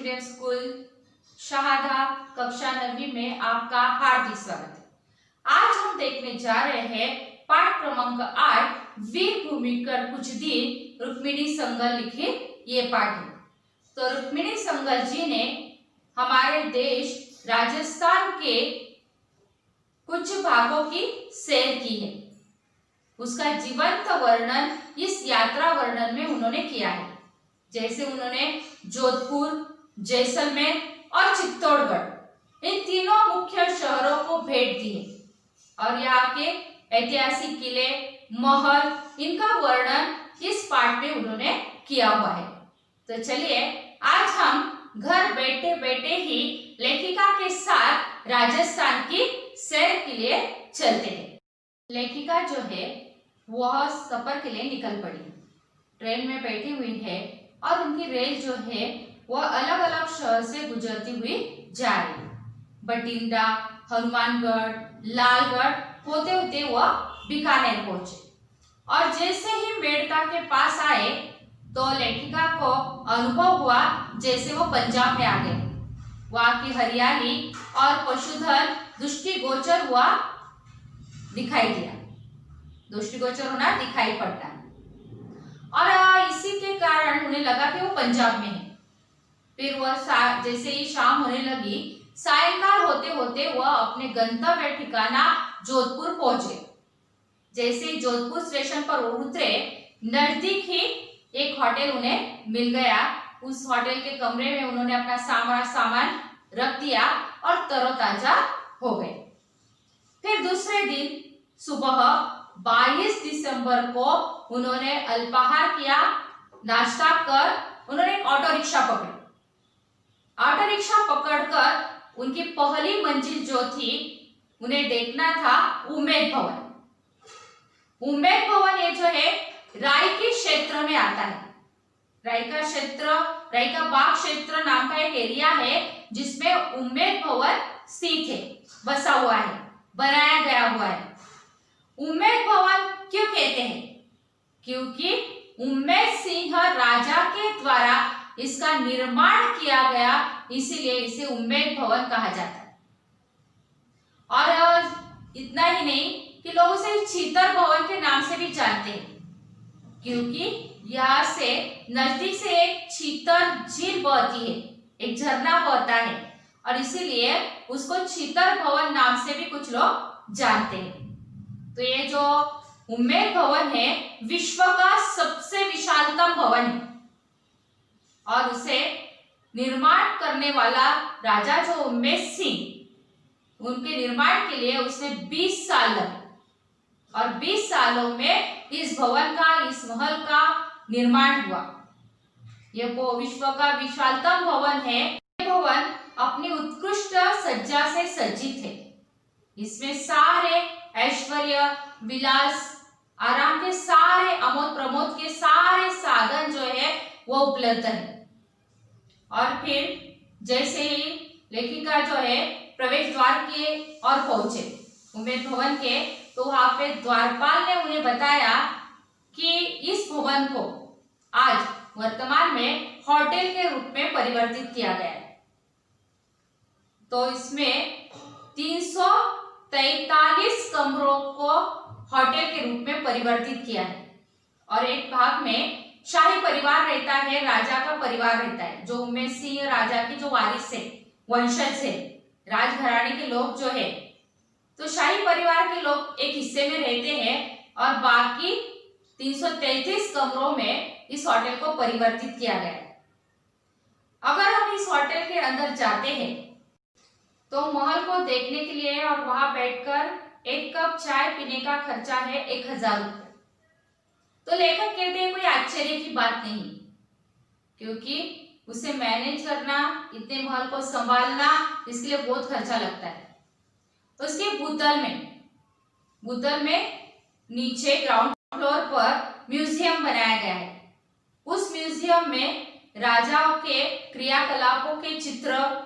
Medium school Shahada कक्षा 9वीं में आपका हार्दिक स्वागत है। आज हम देखने जा रहे हैं पाठ क्रमांक 8 वीर भूमिकर कुछ दिन रुक्मिणी संगल लिखे ये पाठ है। तो रुक्मिणी संगल जी ने हमारे देश राजस्थान के कुछ भागों की सैर की है। उसका जीवंत वर्णन इस यात्रा वर्णन में उन्होंने किया है। जैसे उन्होंने जोधपुर, जैसलमेर और चित्तौड़गढ़ इन तीनों मुख्य शहरों को भेंट दी है और यहाँ के ऐतिहासिक किले, महल, इनका वर्णन इस पाठ में उन्होंने किया हुआ है। तो चलिए आज हम घर बैठे बैठे ही लेखिका के साथ राजस्थान की सैर के लिए चलते हैं। लेखिका जो है वह सफर के लिए निकल पड़ी, ट्रेन में बैठी हुई है और उनकी रेल जो है वह अलग अलग शहर से गुजरती हुई जा रही है। बठिंडा, हनुमानगढ़, लालगढ़ होते होते वह बीकानेर पहुंचे और जैसे ही मेड़ता के पास आए तो लेखिका को अनुभव हुआ जैसे वो पंजाब में आ गए। वहां की हरियाली और पशुधन दृष्टिगोचर हुआ दिखाई दिया, दृष्टिगोचर होना दिखाई पड़ता है और इसी के कारण उन्हें लगा कि वो पंजाब में है। फिर वह जैसे ही शाम होने लगी, सायंकाल होते होते वह अपने गंतव्य ठिकाना जोधपुर पहुंचे। जैसे ही जोधपुर स्टेशन पर उतरे, नजदीक ही एक होटल उन्हें मिल गया। उस होटल के कमरे में उन्होंने अपना सामान रख दिया और तरोताजा हो गए। फिर दूसरे दिन सुबह 22 दिसंबर को उन्होंने अल्पाहार किया, नाश्ता कर उन्होंने एक ऑटो रिक्शा पकड़ी। ऑटो रिक्शा पकड़कर उनकी पहली मंजिल जो थी उन्हें देखना था उम्मेद भवन। उम्मेद भवन ये जो है राय के क्षेत्र में आता है। राय का बाग क्षेत्र नाम का एक एरिया है जिसमें उम्मेद भवन स्थित है, बसा हुआ है, बनाया गया हुआ है। उम्मेद भवन क्यों कहते हैं? क्योंकि उम्मेद सिंह राजा के द्वारा इसका निर्माण किया गया, इसीलिए इसे उम्मेद भवन कहा जाता है। और इतना ही नहीं कि लोग उसे चीतर भवन के नाम से भी जानते हैं, क्योंकि यहाँ से नजदीक से एक चीतर झील बहती है, एक झरना बहता है और इसीलिए उसको चीतर भवन नाम से भी कुछ लोग जानते हैं। तो ये जो उम्मेद भवन है विश्व का सबसे विशालतम भवन है और उसे निर्माण करने वाला राजा जो उम्मेद सिंह, उनके निर्माण के लिए उसने 20 साल लगे और 20 सालों में इस भवन का, इस महल का निर्माण हुआ। यह विश्व का विशालतम भवन है। यह भवन अपनी उत्कृष्ट सज्जा से सज्जित है। इसमें सारे ऐश्वर्य, विलास, आराम के सारे, आमोद प्रमोद के सारे साधन जो है वो उपलब्ध है। और फिर जैसे ही लेखिका जो है प्रवेश द्वार के और पहुंचे उम्मेद भवन के, तो वहां पे द्वारपाल ने उन्हें बताया कि इस भवन को आज वर्तमान में होटल के रूप में परिवर्तित किया गया है। तो इसमें 343 कमरों को होटल के रूप में परिवर्तित किया है और एक भाग में शाही परिवार रहता है, राजा का परिवार रहता है, जो उम्मेद सिंह राजा की जो वारिस है, वंशज है, राजघराने के लोग जो है, तो शाही परिवार के लोग एक हिस्से में रहते हैं और बाकी 333 कमरों में इस होटल को परिवर्तित किया गया है। अगर हम इस होटल के अंदर जाते हैं तो महल को देखने के लिए और वहां बैठकर एक कप चाय पीने का खर्चा है 1000 रुपये। तो लेखक कहते हैं कोई आश्चर्य की बात नहीं, क्योंकि उसे मैनेज करना, इतने महल को संभालना, इसके लिए बहुत खर्चा लगता है। उसके भूतल में नीचे ग्राउंड फ्लोर पर म्यूजियम बनाया गया है। उस म्यूजियम में राजाओं के क्रियाकलापों के चित्र,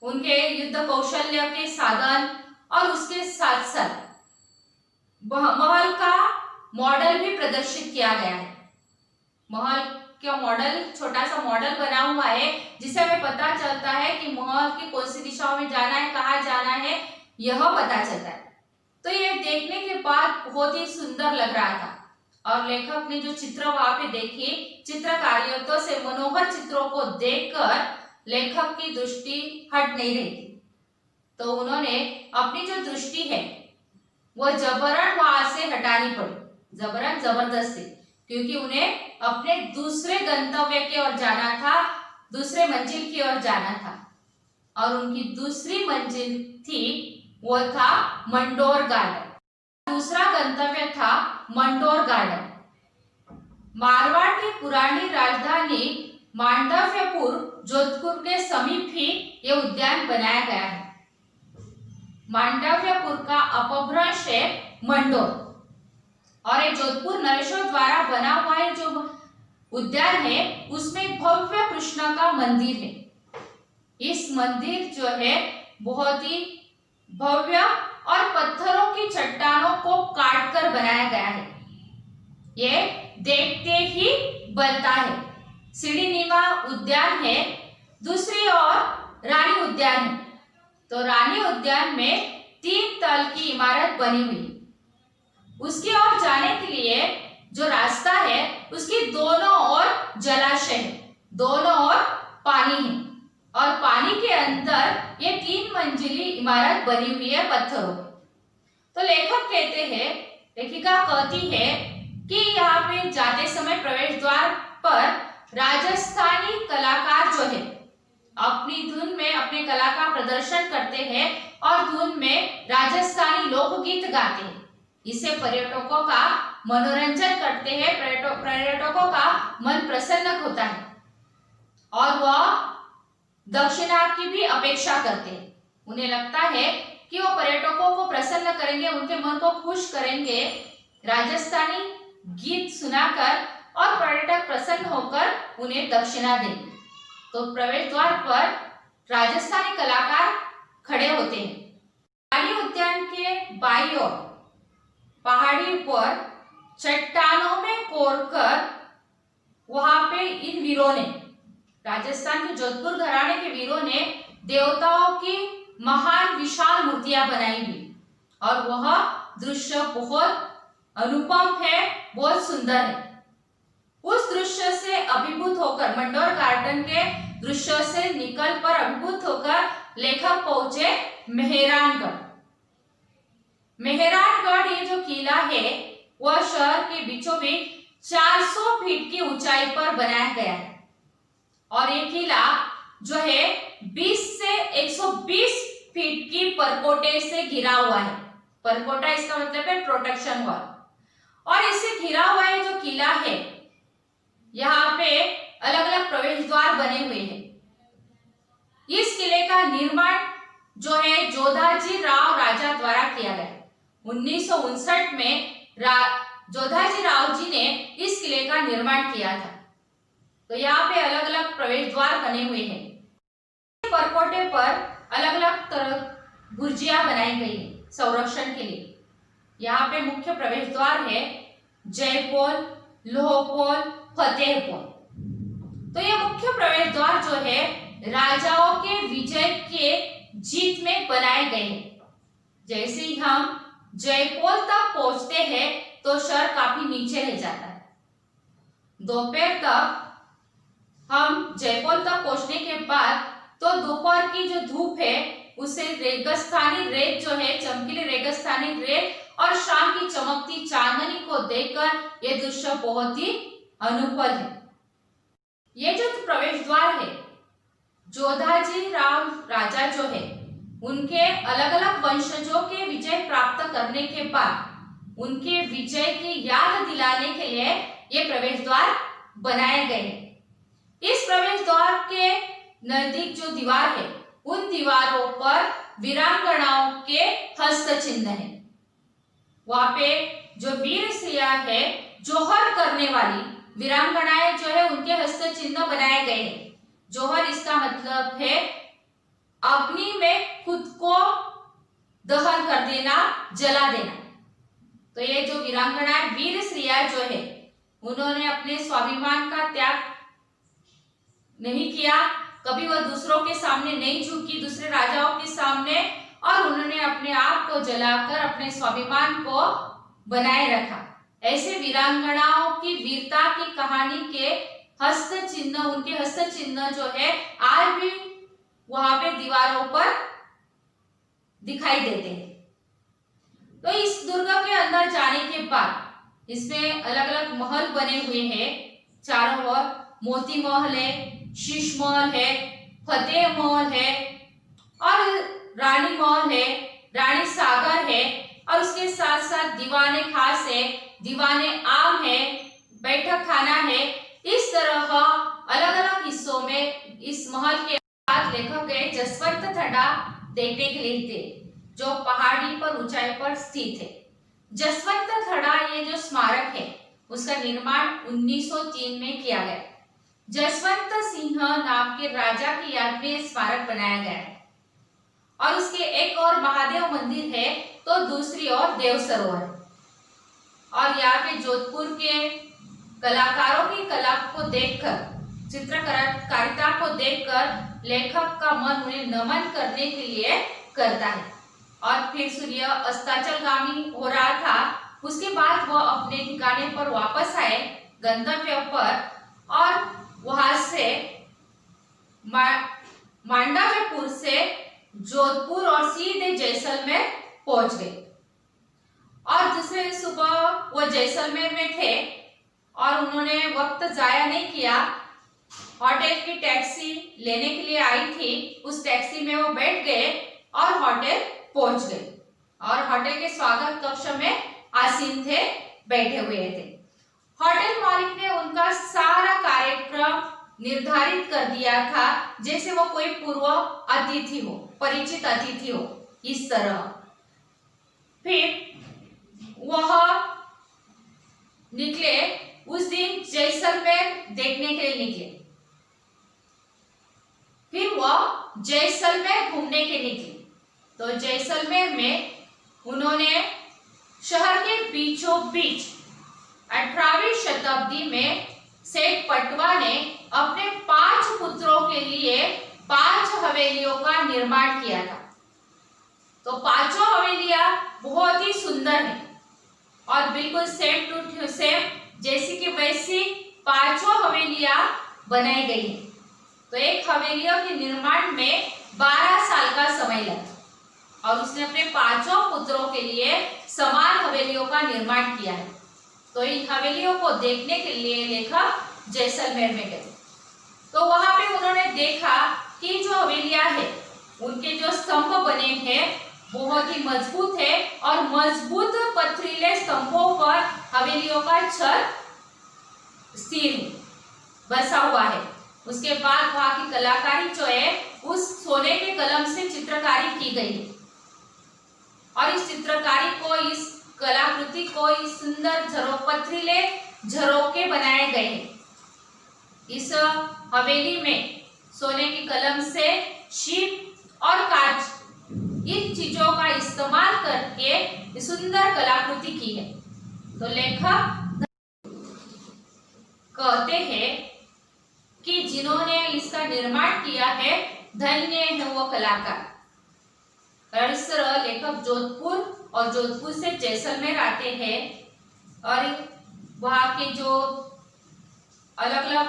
उनके युद्ध कौशल्य के साधन और उसके साथ साथ महल का मॉडल भी प्रदर्शित किया गया है। महल का मॉडल, छोटा सा मॉडल बना हुआ है जिससे हमें पता चलता है कि महल की कौन सी दिशाओं में जाना है, कहाँ जाना है, यह पता चलता है। तो ये देखने के बाद बहुत ही सुंदर लग रहा था और लेखक ने जो चित्र वहां पे देखे, चित्रकारियों से मनोहर चित्रों को देखकर लेखक की दृष्टि हट नहीं रही थी। तो उन्होंने अपनी जो दृष्टि है वो जबरन वहां से हटानी पड़ी, जबरन जबरदस्ती, क्योंकि उन्हें अपने दूसरे गंतव्य की ओर जाना था, दूसरे मंजिल की ओर जाना था। और उनकी दूसरी मंजिल थी वो था मंडोर गार्डन। दूसरा गंतव्य था मंडोर गार्डन। मारवाड़ की पुरानी राजधानी मांडव्यपुर जोधपुर के समीप ही ये उद्यान बनाया गया है। मांडव्यपुर का अपभ्रंश है मंडोर और ये जोधपुर नरेशों द्वारा बना हुआ है जो उद्यान है उसमें भव्य कृष्ण का मंदिर है। इस मंदिर जो है बहुत ही भव्य और पत्थरों की चट्टानों को काटकर बनाया गया है। ये देखते ही बनता है। सीढ़ीनुमा उद्यान है, दूसरी ओर रानी उद्यान है। तो रानी उद्यान में 3 तल की इमारत बनी हुई, उसकी ओर जाने के लिए जो रास्ता है उसकी दोनों ओर जलाशय है, दोनों ओर पानी है और पानी के अंदर ये 3 मंजिली इमारत बनी हुई है पत्थरों की। तो लेखक कहते हैं, लेखिका कहती है कि यहाँ पे जाते समय प्रवेश द्वार पर राजस्थानी कलाकार जो है अपनी धुन में अपने कला का प्रदर्शन करते हैं और धुन में राजस्थानी लोकगीत गाते हैं। इससे पर्यटकों का मनोरंजन करते हैं, पर्यटकों का मन प्रसन्न होता है और वह दक्षिणा की भी अपेक्षा करते हैं। उन्हें लगता है कि वो पर्यटकों को प्रसन्न करेंगे, उनके मन को खुश करेंगे राजस्थानी गीत सुनाकर और पर्यटक प्रसन्न होकर उन्हें दक्षिणा देंगे। तो प्रवेश द्वार पर राजस्थानी कलाकार खड़े होते हैं। रानी उद्यान के बाईं ओर पहाड़ी पर चट्टानों में कोरकर वहां पे इन वीरों ने, राजस्थान के जोधपुर घराने के वीरों ने देवताओं की महान विशाल मूर्तियां बनाई हुई और वह दृश्य बहुत अनुपम है, बहुत सुंदर है। उस दृश्य से अभिभूत होकर, मंडोर गार्डन के दृश्य से निकल पर अभिभूत होकर लेखक पहुंचे मेहरानगढ़। मेहरानगढ़ ये जो किला है वह शहर के बीचों बीच 400 फीट की ऊंचाई पर बनाया गया है और ये किला जो है 20 से 120 फीट की परकोटे से घिरा हुआ है। परकोटा इसका मतलब है प्रोटेक्शन वॉल। और इससे घिरा हुआ है जो किला है, यहाँ पे अलग अलग प्रवेश द्वार बने हुए हैं। इस किले का निर्माण जो है जोधाजी राव राजा द्वारा किया गया। 1959 में जोधाजी राव जी ने इस किले का निर्माण किया था। तो यहाँ पे अलग अलग प्रवेश द्वार बने हुए हैं। परकोटे पर अलग अलग तरह बुर्जियां बनाई गई है संरक्षण के लिए। यहाँ पे मुख्य प्रवेश द्वार है जयपोल, लोहपोल, फतेहपोल। तो ये मुख्य प्रवेश द्वार जो है राजाओं के विजय के जीत में बनाए गए हैं। जैसे ही हम जयपोल तक पहुंचते हैं तो शहर काफी नीचे रह जाता है। दोपहर तक हम जयपोल तक पहुंचने के बाद तो दोपहर की जो धूप है उसे रेगिस्तानी रेत जो है, चमकीली रेगिस्तानी रेत और शाम की चमकती चांदनी को देखकर यह दृश्य बहुत ही अनुपम है। ये जो प्रवेश द्वार है, जोधाजी राव राजा जो है उनके अलग अलग वंशजों के विजय प्राप्त करने के बाद उनके विजय की याद दिलाने के लिए ये प्रवेश द्वार बनाए गए हैं। इस प्रवेश द्वार के नजदीक जो दीवार है उन दीवारों पर वीरांगनाओं के हस्त चिन्ह है। वहां पे जो वीर स्त्रियां है, जोहर करने वाली वीरांगनाएं जो है उनके हस्त चिन्ह बनाए गए हैं। जोहर इसका मतलब है अग्नि में खुद को दहन कर देना, जला देना। तो ये जो वीरांगनाएं वीर स्त्रियां जो है उन्होंने अपने स्वाभिमान का त्याग नहीं किया, कभी वह दूसरों के सामने नहीं झुकी, दूसरे राजाओं के सामने, और उन्होंने अपने आप को जलाकर अपने स्वाभिमान को बनाए रखा। ऐसे वीरांगनाओं की वीरता की कहानी के हस्त चिन्ह, उनके हस्त चिन्ह जो है आज भी वहां पे दीवारों पर दिखाई देते हैं। तो इस दुर्ग के अंदर जाने के बाद इसमें अलग अलग महल बने हुए हैं चारों ओर। मोती महल है, शीश महल है, फतेह महल है और रानी महल है, रानी सागर है, और उसके साथ साथ दीवाने खास है, दीवाने आम है, बैठक खाना है। इस तरह अलग अलग हिस्सों में इस महल के बाद लेखक गए जसवंत थड़ा देखने के लिए थे, जो पहाड़ी पर ऊंचाई पर स्थित है। जसवंत थड़ा ये जो स्मारक है उसका निर्माण 1903 में किया गया। जसवंत सिंह नाम के राजा की याद में स्मारक बनाया गया है। और उसके एक और महादेव मंदिर है तो दूसरी ओर देव सरोवर है। और यहाँ पे जोधपुर के कलाकारों की कला को देखकर, चित्रकारिता को देखकर लेखक का मन उन्हें नमन करने के लिए करता है। और फिर सूर्य अस्ताचलगामी हो रहा था, उसके बाद वह अपने ठिकाने पर वापस आए गंतव्य पर, और वहां से मांडव्यपुर से जोधपुर और सीधे जैसलमेर पहुंच गए। और दूसरे सुबह वो जैसलमेर में थे और उन्होंने वक्त जाया नहीं किया। होटल की टैक्सी लेने के लिए आई थी, उस टैक्सी में वो बैठ गए और होटल पहुंच गए और होटल के स्वागत कक्ष में आसीन थे, बैठे हुए थे। होटल मालिक ने उनका सारा कार्यक्रम निर्धारित कर दिया था, जैसे वो कोई पूर्व अतिथि हो, परिचित अतिथि हो, इस तरह। फिर वह निकले, उस दिन जैसलमेर देखने के लिए निकले। फिर वह जैसलमेर घूमने के निकले। तो जैसलमेर में उन्होंने शहर के बीचों बीच 18वीं शताब्दी में सेठ पटवा ने अपने 5 पुत्रों के लिए 5 हवेलियों का निर्माण किया था। तो 5 हवेलियां बहुत ही सुंदर है और बिल्कुल सेम टू सेम जैसी की वैसी 5 हवेलियां बनाई गई है। तो एक हवेलियों के निर्माण में 12 साल का समय लगा और उसने अपने 5 पुत्रों के लिए समान हवेलियों का निर्माण किया है। तो इन हवेलियों को देखने के लिए लेखक जैसलमेर में गए। तो वहां पे उन्होंने देखा कि जो हवेलियां है उनके जो स्तंभ बने हैं बहुत ही मजबूत है और मजबूत पथरीले स्तंभों पर हवेलियों का छत स्थिर बसा हुआ है। उसके बाद वहां की कलाकारी जो है उस सोने के कलम से चित्रकारी की गई है और इस चित्रकारी को, इस कलाकृति को इस सुंदर पथरीले झरोके बनाए गए हैं। इस हवेली में सोने की कलम से शीप और कांच, इन चीजों का इस्तेमाल करके सुंदर कलाकृति की है। तो लेखक कहते हैं कि जिन्होंने इसका निर्माण किया है धन्य है वो कलाकार। इस तरह लेखक जोधपुर और जोधपुर से जैसलमेर आते हैं और वहाँ के जो अलग अलग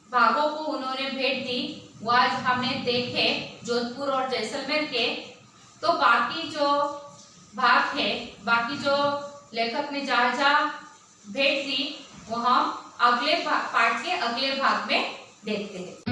भागों को उन्होंने भेंट दी, वो आज हमने देखे जोधपुर और जैसलमेर के। तो बाकी जो भाग है, बाकी जो लेखक ने जहाँ जहाँ भेंट दी वो हम अगले पार्ट के अगले भाग में देखते हैं।